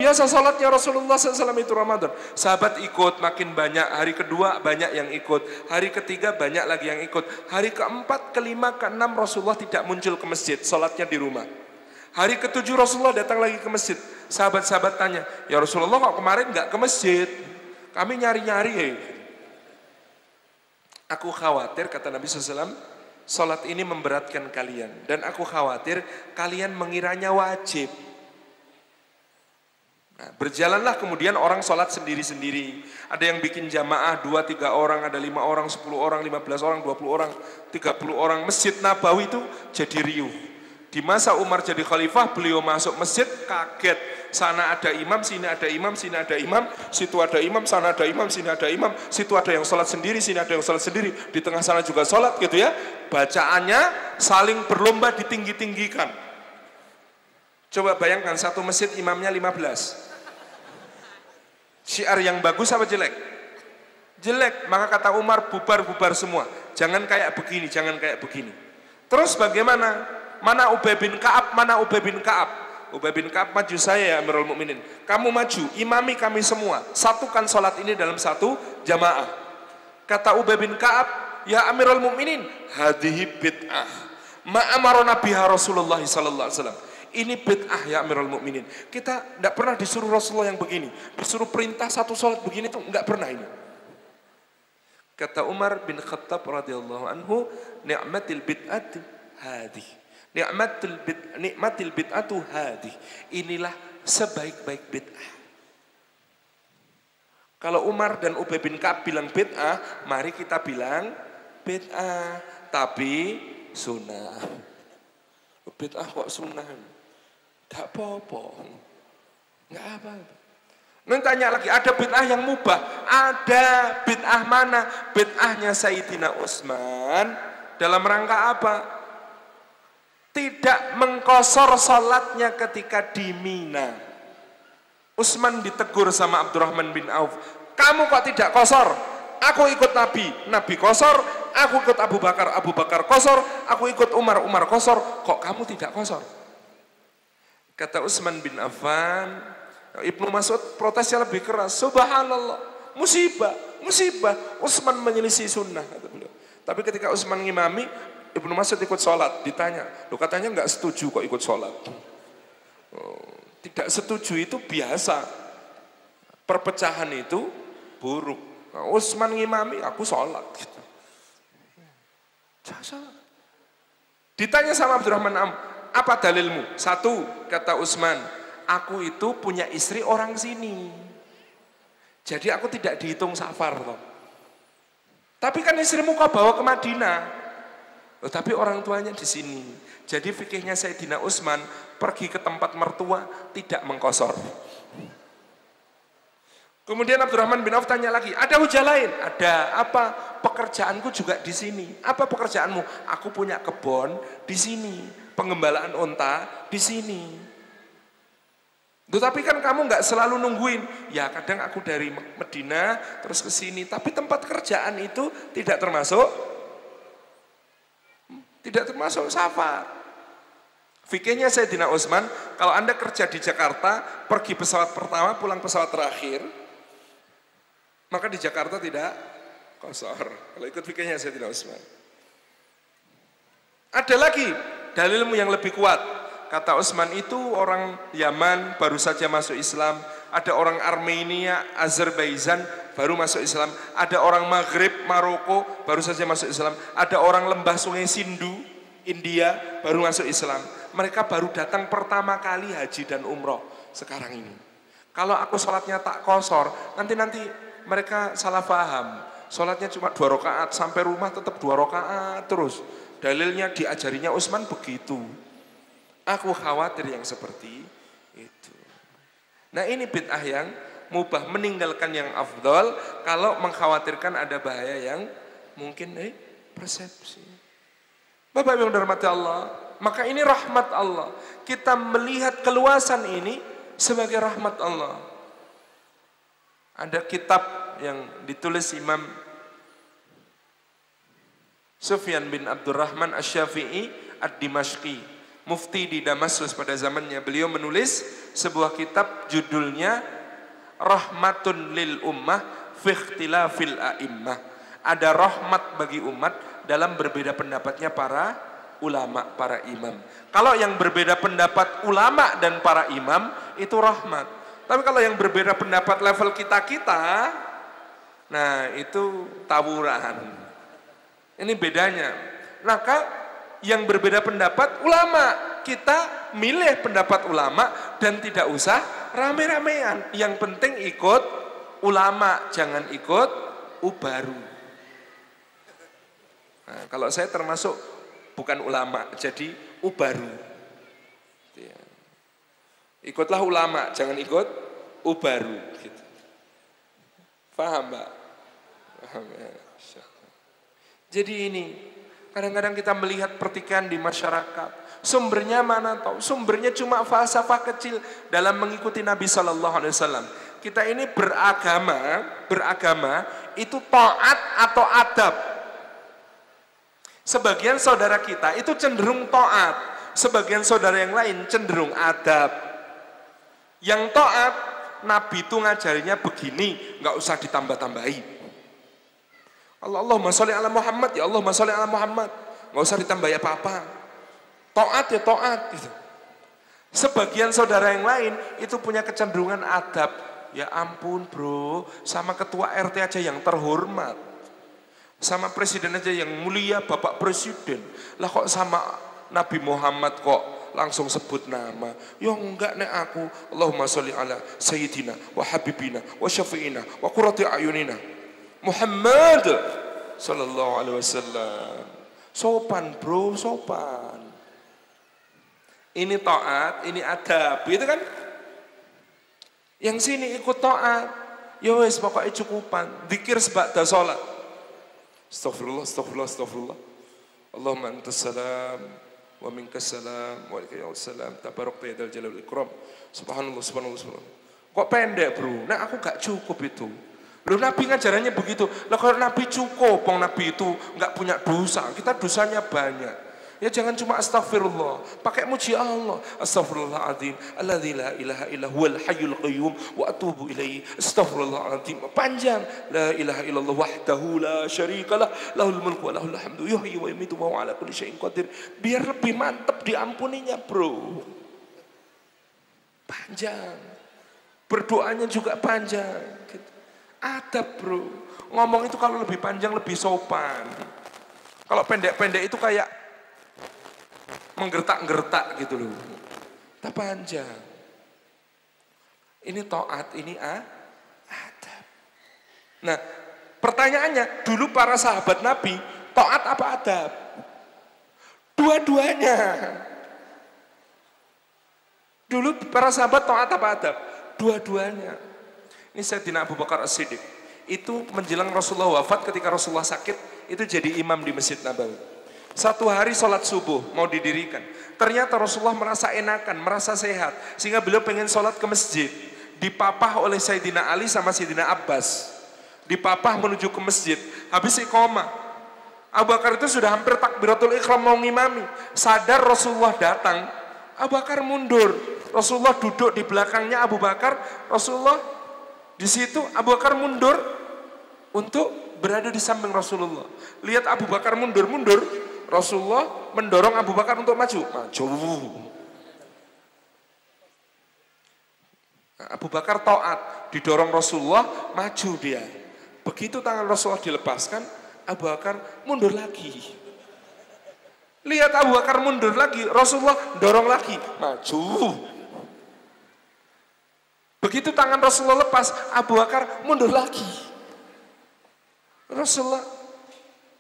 biasa salatnya Rasulullah SAW itu Ramadan. Sahabat ikut, makin banyak. Hari kedua banyak yang ikut. Hari ketiga banyak lagi yang ikut. Hari keempat, kelima, keenam Rasulullah tidak muncul ke masjid. Salatnya di rumah. Hari ketujuh Rasulullah datang lagi ke masjid. Sahabat-sahabat tanya, ya Rasulullah kok kemarin nggak ke masjid? Kami nyari-nyari ya. Aku khawatir, kata Nabi SAW, salat ini memberatkan kalian. Dan aku khawatir kalian mengiranya wajib. Nah, berjalanlah kemudian orang sholat sendiri-sendiri. Ada yang bikin jamaah 2-3 orang, ada 5 orang, 10 orang, 15 orang, 20 orang, 30 orang. Masjid Nabawi itu jadi riuh. Di masa Umar jadi khalifah, beliau masuk masjid kaget. Sana ada imam, sini ada imam, sini ada imam, situ ada imam, sana ada imam, sini ada imam, situ ada yang sholat sendiri, sini ada yang sholat sendiri, di tengah sana juga sholat gitu ya. Bacaannya saling berlomba ditinggi-tinggikan. Coba bayangkan satu masjid imamnya 15. Syiar yang bagus apa jelek? Jelek. Maka kata Umar, bubar-bubar semua. Jangan kayak begini, jangan kayak begini. Terus bagaimana? Mana Ubay bin Ka'ab, mana Ubay bin Ka'ab? Ubay bin Ka'ab, maju saya ya Amirul Mukminin. Kamu maju, imami kami semua. Satukan sholat ini dalam satu jamaah. Kata Ubay bin Ka'ab, ya Amirul Mukminin, hadhihi bid'ah. Ma'amarona biha Rasulullah sallallahu alaihi wasallam. Ini bid'ah ya Amirul Mukminin. Kita tidak pernah disuruh Rasulullah yang begini. Disuruh perintah satu sholat begini tuh nggak pernah ini. Kata Umar bin Khattab radhiyallahu anhu, ni'matil bid'atu hadih. Ni'matil bid'atu hadih. Inilah sebaik-baik bid'ah. Kalau Umar dan Ubay bin Ka'ab bilang bid'ah, mari kita bilang bid'ah, tapi sunnah. Bid'ah kok sunnah? Tak apa-apa. Enggak apa-apa. Nanti tanya lagi, ada bid'ah yang mubah? Ada. Bid'ah mana? Bid'ahnya Sayyidina Utsman. Dalam rangka apa? Tidak mengkosor salatnya ketika di Mina. Utsman ditegur sama Abdurrahman bin Auf. Kamu kok tidak kosor? Aku ikut Nabi. Nabi kosor. Aku ikut Abu Bakar. Abu Bakar kosor. Aku ikut Umar. Umar kosor. Kok kamu tidak kosor? Kata Utsman bin Affan, Ibnu Mas'ud protesnya lebih keras. Subhanallah, musibah, musibah. Utsman menyelisih sunnah, kata beliau. Tapi ketika Utsman ngimami, Ibnu Mas'ud ikut sholat. Ditanya, lo katanya nggak setuju kok ikut sholat. Tidak setuju itu biasa. Perpecahan itu buruk. Nah, Utsman ngimami, aku sholat. Gitu. Ditanya sama Abdurrahman Am, apa dalilmu? Satu, kata Utsman, aku itu punya istri orang sini. Jadi aku tidak dihitung safar toh. Tapi kan istrimu kau bawa ke Madinah. Oh, tapi orang tuanya di sini. Jadi fikihnya Sayyidina Utsman, pergi ke tempat mertua tidak mengkosor. Kemudian Abdurrahman bin Auf tanya lagi, ada hujah lain? Ada. Apa? Pekerjaanku juga di sini. Apa pekerjaanmu? Aku punya kebun di sini. Pengembalaan unta di sini. Tapi kan kamu nggak selalu nungguin. Ya kadang aku dari Medina terus ke sini. Tapi tempat kerjaan itu tidak termasuk safar. Fikihnya Sayyidina Utsman, kalau Anda kerja di Jakarta, pergi pesawat pertama, pulang pesawat terakhir, maka di Jakarta tidak kosor. Kalau ikut fikihnya Sayyidina Utsman. Ada lagi dalilmu yang lebih kuat. Kata Utsman, itu orang Yaman baru saja masuk Islam. Ada orang Armenia, Azerbaijan baru masuk Islam. Ada orang Maghrib, Maroko baru saja masuk Islam. Ada orang lembah Sungai Sindu, India baru masuk Islam. Mereka baru datang pertama kali haji dan umroh sekarang ini. Kalau aku sholatnya tak kosor, nanti mereka salah paham. Sholatnya cuma 2 rakaat, sampai rumah tetap 2 rakaat terus. Dalilnya diajarinya Utsman begitu. Aku khawatir yang seperti itu. Nah ini bid'ah yang mubah, meninggalkan yang afdol kalau mengkhawatirkan ada bahaya yang mungkin persepsi. Bapak yang dirahmati Allah, maka ini rahmat Allah. Kita melihat keluasan ini sebagai rahmat Allah. Ada kitab yang ditulis Imam Sufyan bin Abdurrahman Asy-Syafi'i Ad-Dimashqi. mufti di Damaskus pada zamannya. Beliau menulis sebuah kitab judulnya Rahmatun lil Ummah fi ikhtilafil a'immah. Ada rahmat bagi umat dalam berbeda pendapatnya para ulama, para imam. Kalau yang berbeda pendapat ulama dan para imam itu rahmat. Tapi kalau yang berbeda pendapat level kita-kita, nah itu tawuran. Ini bedanya. Maka yang berbeda pendapat ulama, kita milih pendapat ulama dan tidak usah rame-ramean. Yang penting ikut ulama, jangan ikut ubaru. Nah, kalau saya termasuk bukan ulama, jadi ubaru. Ikutlah ulama, jangan ikut ubaru. Gitu. Paham, Mbak? Paham ya? Jadi ini, kadang-kadang kita melihat pertikaian di masyarakat. Sumbernya mana tahu? Sumbernya cuma falsafah kecil dalam mengikuti Nabi Sallallahu Alaihi Wasallam. Kita ini beragama itu taat atau adab. Sebagian saudara kita itu cenderung taat, sebagian saudara yang lain cenderung adab. Yang taat, Nabi itu ngajarinya begini, nggak usah ditambah-tambahi. Allahumma sholli ala Muhammad, ya Allahumma sholli ala Muhammad, nggak usah ditambahi apa-apa. Taat ya taat gitu. Sebagian saudara yang lain itu punya kecenderungan adab. Ya ampun bro, sama ketua RT aja yang terhormat, sama presiden aja yang mulia, Bapak Presiden. Lah kok sama Nabi Muhammad kok langsung sebut nama? Ya enggak nek aku. Allahumma sholli ala sayyidina wa habibina wa syafi'ina wa qurrati ayunina Muhammad sallallahu alaihi wasallam. Sopan bro, sopan. Ini taat, ini adab, gitu kan? Yang sini ikut taat. Ya wes pokoknya cukupan. Dzikir seba'da salat. Astagfirullah, astagfirullah, astagfirullah. Allahumma antas salam wa minkas salam wa alaika salam. Tabarakta ya dzal jalali wal ikram. Subhanallah, subhanallah, subhanallah. Kok pendek, bro? Nah, aku gak cukup itu. Loh, Nabi ngajarannya begitu. Lah kalau Nabi cukup, Nabi itu nggak punya dosa. Kita dosanya banyak. Ya jangan cuma astagfirullah, pakai muji Allah. Astagfirullahaladzim, alladzi la ilaha illa huwal hayyul qayyum wa atubu ilaihi. Astagfirullahaladzim, panjang. La ilaha illallah wahdahu la syarikalah, lahul mulku wa lahul hamdu, yuhyi wa yumiitu wa huwa ala kulli syai'in qadir. Biar lebih mantap diampuninya, bro. Panjang. Berdoanya juga panjang. Adab, bro. Ngomong itu kalau lebih panjang lebih sopan. Kalau pendek-pendek itu kayak menggertak-gertak gitu loh. Tak panjang. Ini taat, ini adab. Nah, pertanyaannya, dulu para sahabat Nabi taat apa adab? Dua-duanya. Dulu para sahabat taat apa adab? Dua-duanya. Ini Sayyidina Abu Bakar As-Siddiq. Itu menjelang Rasulullah wafat, ketika Rasulullah sakit, itu jadi imam di Masjid Nabawi. Satu hari sholat subuh mau didirikan. Ternyata Rasulullah merasa enakan, merasa sehat. Sehingga beliau pengen sholat ke masjid. Dipapah oleh Sayyidina Ali sama Sayyidina Abbas. Dipapah menuju ke masjid. Habis iqamah. Abu Bakar itu sudah hampir takbiratul ihram mau ngimami. Sadar Rasulullah datang. Abu Bakar mundur. Rasulullah duduk di belakangnya Abu Bakar. Rasulullah di situ Abu Bakar mundur untuk berada di samping Rasulullah. Lihat Abu Bakar mundur-mundur. Rasulullah mendorong Abu Bakar untuk maju. Nah, Abu Bakar taat, didorong Rasulullah, maju dia. Begitu tangan Rasulullah dilepaskan, Abu Bakar mundur lagi. Lihat Abu Bakar mundur lagi, Rasulullah dorong lagi, maju. Begitu tangan Rasulullah lepas, Abu Bakar mundur lagi. Rasulullah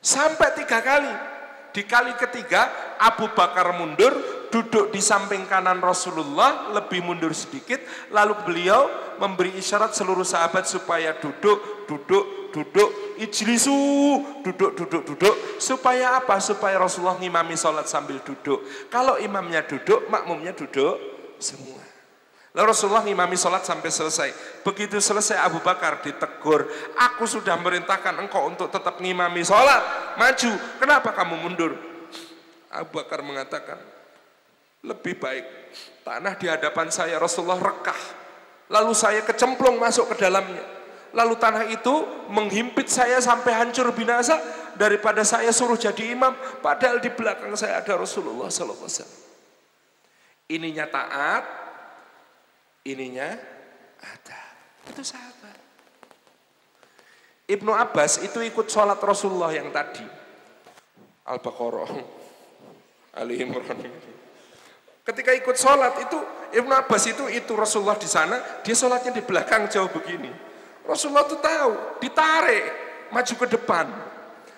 sampai 3 kali. Di kali ketiga Abu Bakar mundur, duduk di samping kanan Rasulullah, lebih mundur sedikit, lalu beliau memberi isyarat seluruh sahabat supaya duduk, ijlisu, duduk. Supaya apa? Supaya Rasulullah ngimami sholat sambil duduk. Kalau imamnya duduk, makmumnya duduk semua. Lalu Rasulullah ngimami sholat sampai selesai. Begitu selesai Abu Bakar ditegur. Aku sudah merintahkan engkau untuk tetap ngimami sholat. Maju. Kenapa kamu mundur? Abu Bakar mengatakan, Lebih baik tanah di hadapan saya Rasulullah rekah, lalu saya kecemplung masuk ke dalamnya, lalu tanah itu menghimpit saya sampai hancur binasa, daripada saya suruh jadi imam padahal di belakang saya ada Rasulullah sallallahu alaihi wasallam. Ininya taat, ininya adab. Itu sahabat. Ibnu Abbas itu ikut sholat Rasulullah yang tadi, Al-Baqarah, Ali Imran. Ketika ikut sholat itu Ibnu Abbas itu Rasulullah di sana, dia sholatnya di belakang jauh begini. Rasulullah itu tahu, ditarik maju ke depan,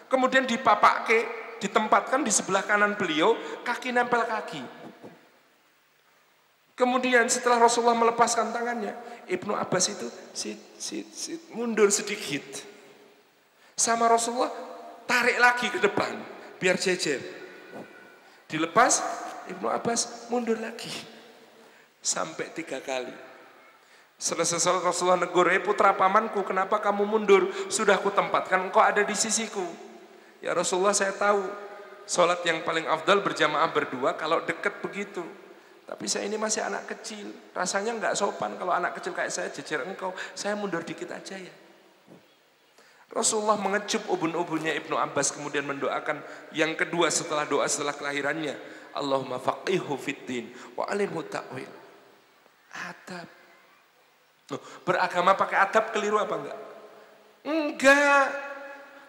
kemudian dipapake, ditempatkan di sebelah kanan beliau, kaki nempel kaki. Kemudian setelah Rasulullah melepaskan tangannya, Ibnu Abbas itu mundur sedikit. Sama Rasulullah tarik lagi ke depan biar jejer. Dilepas, Ibnu Abbas mundur lagi sampai 3 kali. Selesai sholat Rasulullah negur, putra pamanku, kenapa kamu mundur? Sudah kutempatkan engkau ada di sisiku. Ya Rasulullah, saya tahu sholat yang paling afdal berjamaah berdua kalau dekat begitu. Tapi saya ini masih anak kecil, rasanya nggak sopan kalau anak kecil kayak saya jejer engkau. Saya mundur dikit aja ya. Rasulullah mengecup ubun-ubunnya Ibnu Abbas, kemudian mendoakan yang kedua setelah doa setelah kelahirannya, Allahumma faqihhu fiddin wa alimhu ta'wil. Adab. Beragama pakai adab keliru apa enggak? Enggak.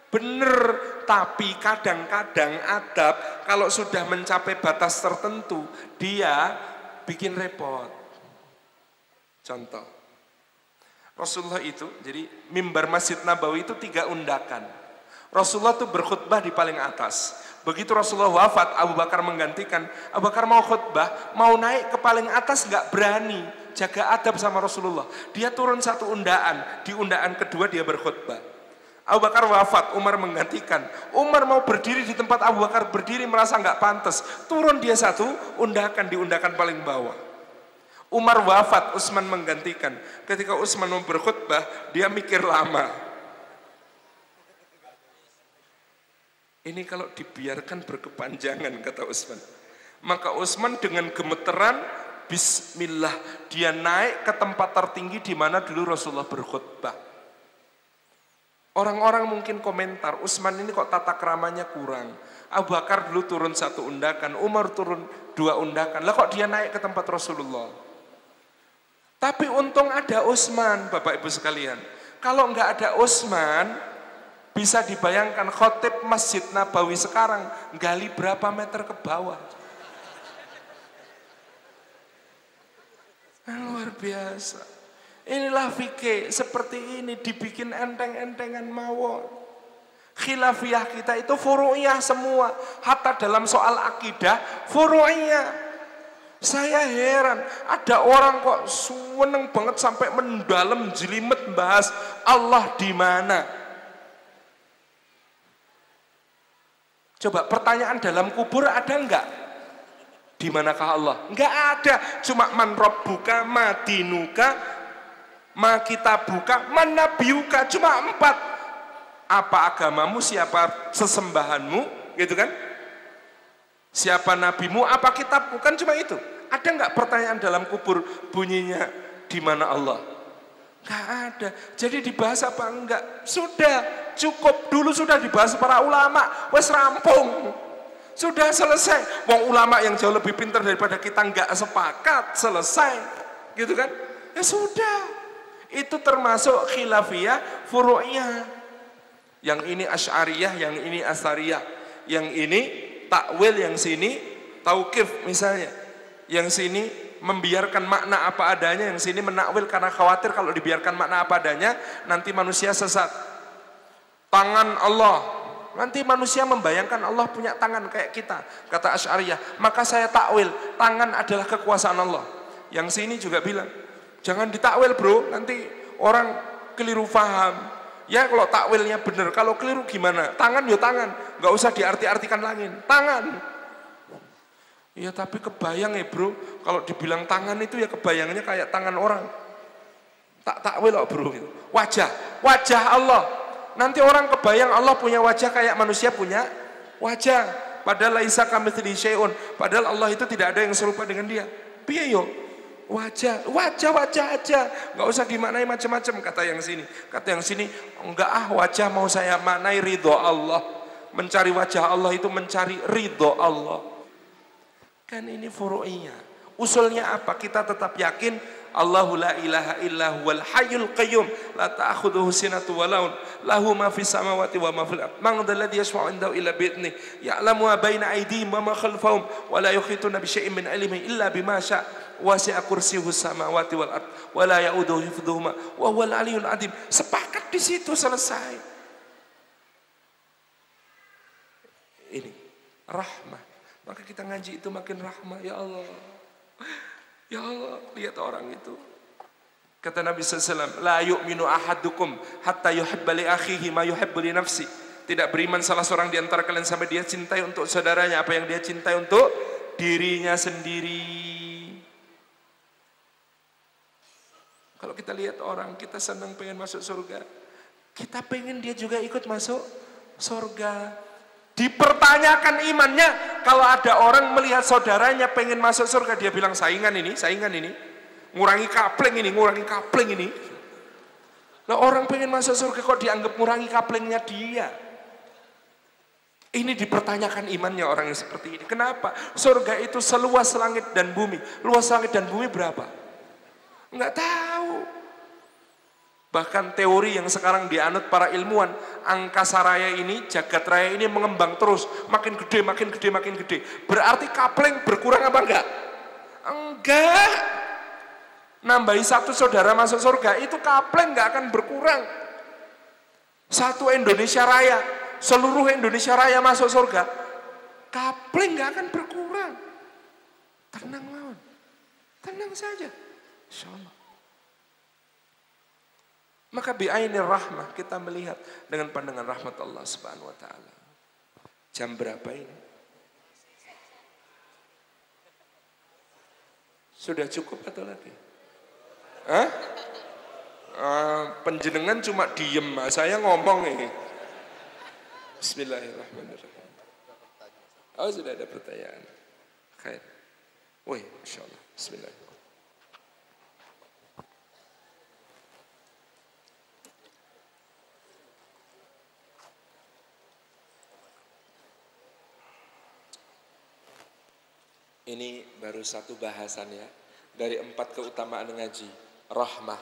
Bener, tapi kadang-kadang adab kalau sudah mencapai batas tertentu dia bikin repot. Contoh, Rasulullah itu, jadi mimbar Masjid Nabawi itu 3 undakan. Rasulullah itu berkhutbah di paling atas. Begitu Rasulullah wafat, Abu Bakar menggantikan. Abu Bakar mau khutbah, mau naik ke paling atas nggak berani, jaga adab sama Rasulullah. Dia turun 1 undaan, di undaan kedua dia berkhutbah. Abu Bakar wafat, Umar menggantikan. Umar mau berdiri di tempat Abu Bakar berdiri merasa nggak pantas, turun dia 1 undakan di undakan paling bawah. Umar wafat, Utsman menggantikan. Ketika Utsman mau berkhutbah, dia mikir lama. Ini kalau dibiarkan berkepanjangan, kata Utsman. Maka Utsman dengan gemeteran, bismillah, dia naik ke tempat tertinggi di mana dulu Rasulullah berkhutbah. Orang-orang mungkin komentar, Utsman ini kok tata keramanya kurang. Abu Bakar dulu turun 1 undakan, Umar turun 2 undakan. Lah kok dia naik ke tempat Rasulullah? Tapi untung ada Utsman, Bapak Ibu sekalian. Kalau enggak ada Utsman, bisa dibayangkan khotib Masjid Nabawi sekarang gali berapa meter ke bawah. Luar biasa. Inilah fikih, seperti ini dibikin enteng-entengan mawon. Khilafiyah kita itu furu'iyah semua. Hatta dalam soal akidah, furu'iyah. Saya heran, ada orang kok seneng banget sampai mendalam jelimet bahas Allah di mana. Coba pertanyaan dalam kubur ada enggak? Di manakah Allah? Enggak ada. Cuma man rabbuka, ma dinuka, ma kitabuka, man nabiyuka. Cuma 4. Apa agamamu, siapa sesembahanmu, gitu kan? Siapa nabimu, apa kitabmu, kan cuma itu. Ada enggak pertanyaan dalam kubur bunyinya di mana Allah? Enggak ada. Jadi dibahas apa enggak? Sudah cukup, dulu sudah dibahas para ulama, wes rampung. Sudah selesai. Wong ulama yang jauh lebih pintar daripada kita enggak sepakat, selesai. Gitu kan? Ya sudah. Itu termasuk khilafiyah, furu'iyah. Yang ini asy'ariyah, yang ini asariyah. Yang ini takwil, yang sini tauqif misalnya, yang sini membiarkan makna apa adanya, yang sini menakwil karena khawatir kalau dibiarkan makna apa adanya nanti manusia sesat. Tangan Allah, nanti manusia membayangkan Allah punya tangan kayak kita, kata Asy'ariyah, maka saya takwil tangan adalah kekuasaan Allah. Yang sini juga bilang jangan ditakwil bro, nanti orang keliru paham. Ya kalau takwilnya benar, kalau keliru gimana? Tangan ya tangan, nggak usah diarti-artikan lagi. Tangan. Ya tapi kebayang ya bro, kalau dibilang tangan itu ya kebayangnya kayak tangan orang. Tak takwil loh bro. Wajah Allah. Nanti orang kebayang Allah punya wajah kayak manusia punya wajah. Padahal laisa kamitslihi syai'un. Padahal Allah itu tidak ada yang serupa dengan dia. Piye yo? Wajah aja. Enggak usah dimaknai macam-macam kata yang sini. Kata yang sini, enggak wajah mau saya maknai ridho Allah. Mencari wajah Allah itu mencari ridho Allah. Kan ini furu'iyah. Usulnya apa? Kita tetap yakin Allahu la ilaha illa huwal hayyul qayyum la ta'khudhuhu sinatun wa laun lahu ma fis samawati wa ma fil ardh man dhal ladzi yashfa'u 'indahu illa bi idhnihi ya'lamu ma baina aydihim wa ma khalfahum wa la yuhituna bi syai'in min 'ilmihi illa bima syaa' wasi'a kursiyyuhus samawati wal ardh wa la ya'uduhu hifdhuhuma wa huwal 'aliyyul 'azim. Sepakat di situ, selesai. Ini rahmah. Maka kita ngaji itu makin rahmah. Ya Allah, ya Allah, lihat orang itu. Kata Nabi SAW, la yu'minu ahadukum hatta yuhibba li akhihi ma yuhibbu li nafsi. Tidak beriman salah seorang di antara kalian sampai dia cintai untuk saudaranya apa yang dia cintai untuk dirinya sendiri. Kalau kita lihat orang, kita senang pengen masuk surga. Kita pengen dia juga ikut masuk surga. Dipertanyakan imannya. Kalau ada orang melihat saudaranya pengen masuk surga, dia bilang saingan ini, ngurangi kapling ini. Nah, orang pengen masuk surga kok dianggap ngurangi kaplingnya dia. Ini dipertanyakan imannya orang yang seperti ini. Kenapa? Surga itu seluas langit dan bumi. Luas langit dan bumi berapa? Enggak tahu. Bahkan teori yang sekarang dianut para ilmuwan, angkasa raya ini, jagat raya ini mengembang terus, makin gede. Berarti kapling berkurang apa enggak? Enggak. Nambahi satu saudara masuk surga, itu kapling enggak akan berkurang. Satu Indonesia Raya, seluruh Indonesia Raya masuk surga, kapling enggak akan berkurang. Tenang lawan, tenang saja, insyaallah. Maka bi'ainir rahmah kita melihat dengan pandangan rahmat Allah Subhanahu wa taala. Jam berapa ini? Sudah cukup atau lagi? Hah? Penjenengan cuma diem, saya ngomong ini. Bismillahirrahmanirrahim. Oh, sudah ada pertanyaan. Khair. Woi, insyaallah. Bismillahirrahmanirrahim. Ini baru satu bahasan ya, dari 4 keutamaan ngaji. Rahmah,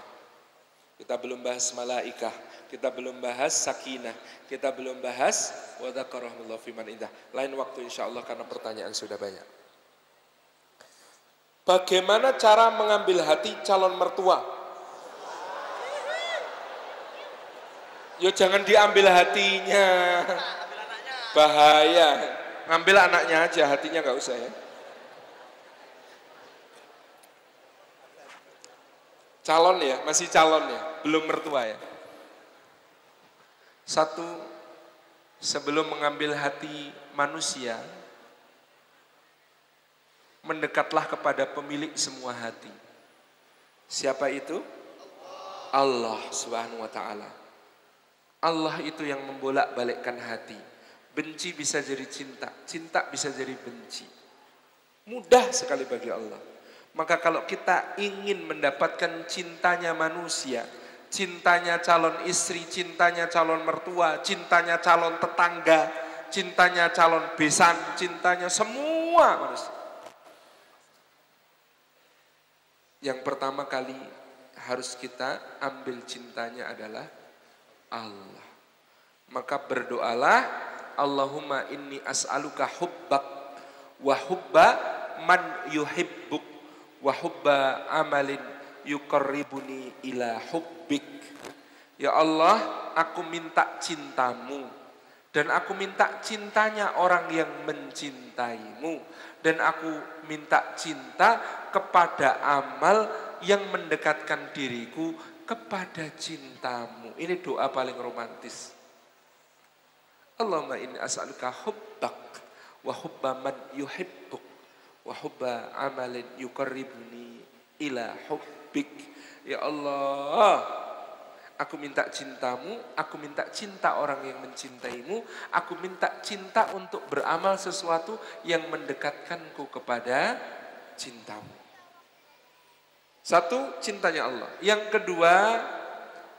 kita belum bahas malaikah, kita belum bahas sakinah, kita belum bahas wa dzakarahumullahu fiman indah. Lain waktu insyaallah karena pertanyaan sudah banyak. Bagaimana cara mengambil hati calon mertua? Yo jangan diambil hatinya, bahaya. Ngambil anaknya aja, hatinya nggak usah ya. Calon ya, masih calon ya, belum mertua ya. Satu, sebelum mengambil hati manusia, mendekatlah kepada pemilik semua hati. Siapa itu? Allah Subhanahu wa taala. Allah itu yang membolak-balikkan hati. Benci bisa jadi cinta, cinta bisa jadi benci. Mudah sekali bagi Allah. Maka kalau kita ingin mendapatkan cintanya manusia, cintanya calon istri, cintanya calon mertua, cintanya calon tetangga, cintanya calon besan, cintanya semua manusia. Yang pertama kali harus kita ambil cintanya adalah Allah. Maka berdoalah, Allahumma inni as'aluka hubbak wa hubba man yuhibbuk wa hubba amalin yuqarribuni ila hubbik. Ya Allah, aku minta cintamu dan aku minta cintanya orang yang mencintaimu dan aku minta cinta kepada amal yang mendekatkan diriku kepada cintamu. Ini doa paling romantis. Allahumma inni as'aluka hubbak wa hubba man yuhibbuk wa hubba amalin yuqarribuni ila hubbik. Ya Allah, Aku minta cintamu, aku minta cinta orang yang mencintaimu, aku minta cinta untuk beramal sesuatu yang mendekatkanku kepada cintamu. Satu, cintanya Allah. Yang kedua,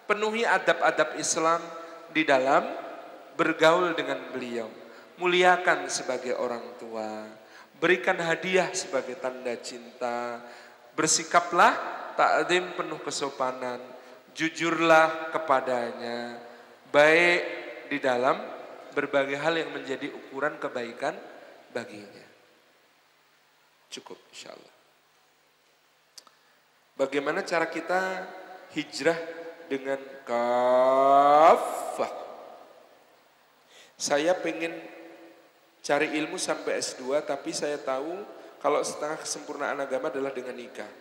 penuhi adab-adab Islam di dalam bergaul dengan beliau. Muliakan sebagai orang tua, berikan hadiah sebagai tanda cinta, bersikaplah ta'zim penuh kesopanan, jujurlah kepadanya, baik di dalam berbagai hal yang menjadi ukuran kebaikan baginya. Cukup insyaallah. Bagaimana cara kita hijrah dengan kafah? Saya pengen cari ilmu sampai S2, tapi saya tahu kalau setengah kesempurnaan agama adalah dengan nikah.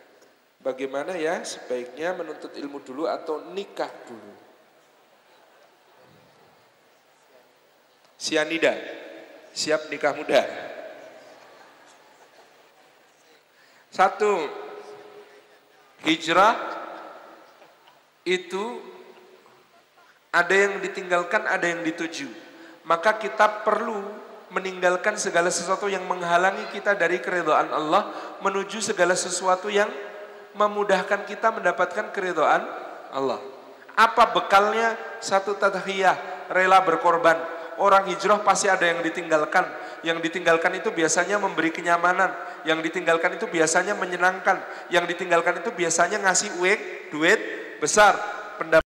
Bagaimana ya sebaiknya menuntut ilmu dulu atau nikah dulu? Sianida, siap nikah muda. Satu, hijrah itu ada yang ditinggalkan, ada yang dituju. Maka kita perlu meninggalkan segala sesuatu yang menghalangi kita dari keridhaan Allah menuju segala sesuatu yang memudahkan kita mendapatkan keridhaan Allah. Apa bekalnya? Satu, tadhiyah, rela berkorban. Orang hijrah pasti ada yang ditinggalkan. Yang ditinggalkan itu biasanya memberi kenyamanan. Yang ditinggalkan itu biasanya menyenangkan. Yang ditinggalkan itu biasanya ngasih duit besar.